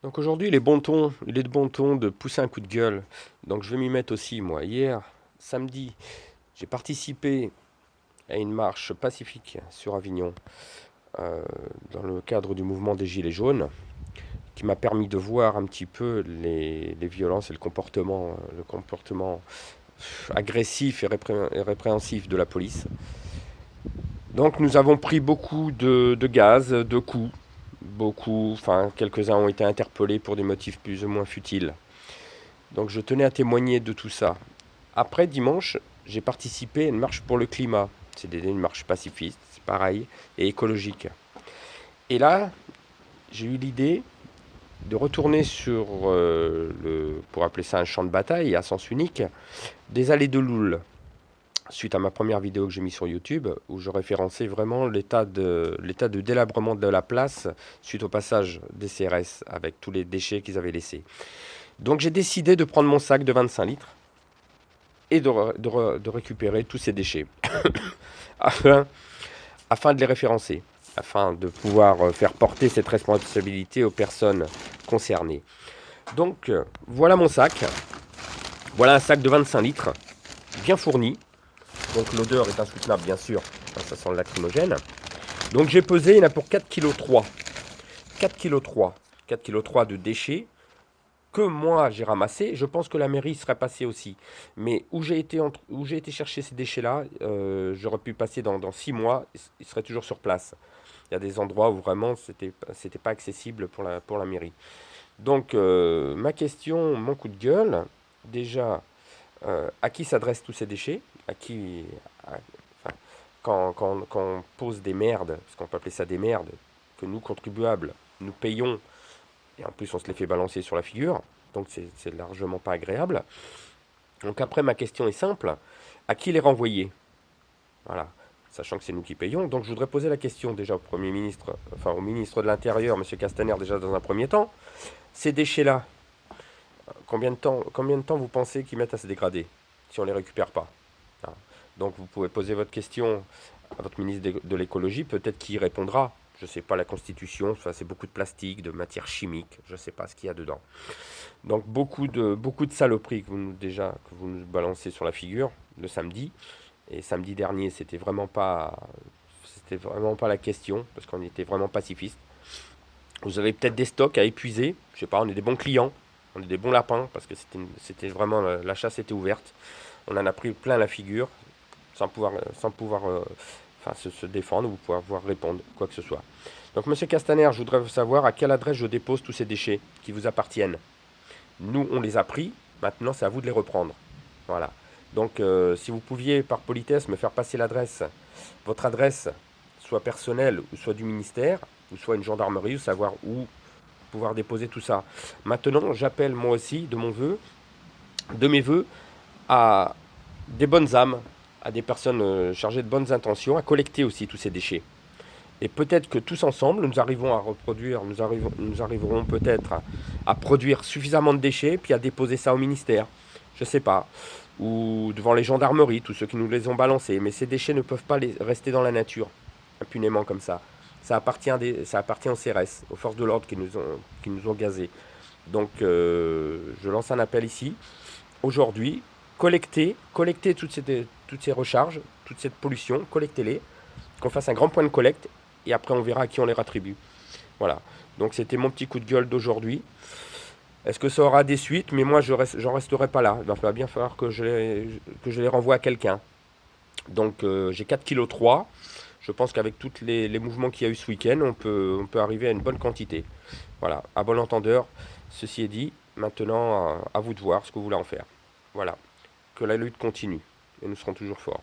Donc aujourd'hui, il est de bon ton de pousser un coup de gueule. Donc je vais m'y mettre aussi, moi. Hier, samedi, j'ai participé à une marche pacifique sur Avignon, euh, dans le cadre du mouvement des Gilets jaunes, qui m'a permis de voir un petit peu les violences et le comportement agressif et répréhensif de la police. Donc nous avons pris beaucoup de gaz, de coups. Beaucoup, enfin quelques-uns ont été interpellés pour des motifs plus ou moins futiles. Donc je tenais à témoigner de tout ça. Après, dimanche, j'ai participé à une marche pour le climat. C'est une marche pacifiste, c'est pareil, et écologique. Et là, j'ai eu l'idée de retourner sur pour appeler ça un champ de bataille à sens unique, des allées de Loul, suite à ma première vidéo que j'ai mise sur YouTube, où je référençais vraiment l'état de délabrement de la place suite au passage des CRS avec tous les déchets qu'ils avaient laissés. Donc j'ai décidé de prendre mon sac de 25 litres et de récupérer tous ces déchets afin, afin de les référencer, afin de pouvoir faire porter cette responsabilité aux personnes concernées. Donc voilà mon sac, voilà un sac de 25 litres, bien fourni, donc l'odeur est insoutenable bien sûr, ça sent le lacrymogène. Donc j'ai pesé, il y en a pour 4,3 kg. 4,3 kg de déchets que moi j'ai ramassé. Je pense que la mairie serait passée aussi. Mais où j'ai été chercher ces déchets-là, j'aurais pu passer dans 6 mois, ils seraient toujours sur place. Il y a des endroits où vraiment c'était pas accessible pour la mairie. Donc ma question, mon coup de gueule, déjà, à qui s'adressent tous ces déchets? À qui, enfin, quand on pose des merdes, parce qu'on peut appeler ça des merdes, que nous contribuables, nous payons et en plus on se les fait balancer sur la figure, donc c'est largement pas agréable. Donc après ma question est simple, à qui les renvoyer? Voilà, sachant que c'est nous qui payons. Donc je voudrais poser la question déjà au Premier ministre, enfin au ministre de l'Intérieur, M. Castaner déjà dans un premier temps. Ces déchets-là, combien de temps vous pensez qu'ils mettent à se dégrader si on ne les récupère pas? Voilà. Donc vous pouvez poser votre question à votre ministre de l'écologie, peut-être qu'il y répondra. Je ne sais pas la constitution, enfin, c'est beaucoup de plastique, de matière chimique, je ne sais pas ce qu'il y a dedans. Donc beaucoup de saloperies que vous nous balancez sur la figure le samedi. Et samedi dernier, c'était vraiment pas la question, parce qu'on était vraiment pacifiste. Vous avez peut-être des stocks à épuiser, je sais pas, on est des bons clients, on est des bons lapins, parce que c'était vraiment, la chasse était ouverte. On en a pris plein la figure, sans pouvoir enfin, se défendre ou pouvoir répondre, quoi que ce soit. Donc, Monsieur Castaner, je voudrais savoir à quelle adresse je dépose tous ces déchets qui vous appartiennent. Nous, on les a pris, maintenant c'est à vous de les reprendre. Voilà. Donc, si vous pouviez, par politesse, me faire passer votre adresse, soit personnelle ou soit du ministère, ou soit une gendarmerie, ou savoir où pouvoir déposer tout ça. Maintenant, j'appelle moi aussi de mes voeux, à des bonnes âmes, à des personnes chargées de bonnes intentions, à collecter aussi tous ces déchets. Et peut-être que tous ensemble, nous arrivons à reproduire, nous arriverons peut-être à produire suffisamment de déchets, puis à déposer ça au ministère. Je ne sais pas. Ou devant les gendarmeries, tous ceux qui nous les ont balancés. Mais ces déchets ne peuvent pas rester dans la nature, impunément comme ça. Ça appartient aux CRS, aux forces de l'ordre qui nous ont gazés. Donc je lance un appel ici, aujourd'hui, collectez toutes ces recharges, toute cette pollution, collectez-les, qu'on fasse un grand point de collecte, et après on verra à qui on les rattribue. Voilà. Donc c'était mon petit coup de gueule d'aujourd'hui. Est-ce que ça aura des suites? Mais moi, j'en resterai pas là. Il va bien falloir que je les renvoie à quelqu'un. Donc j'ai 4,3 kg. Je pense qu'avec tous les mouvements qu'il y a eu ce week-end, on peut arriver à une bonne quantité. Voilà, à bon entendeur. Ceci est dit, maintenant, à vous de voir ce que vous voulez en faire. Voilà, que la lutte continue, et nous serons toujours forts.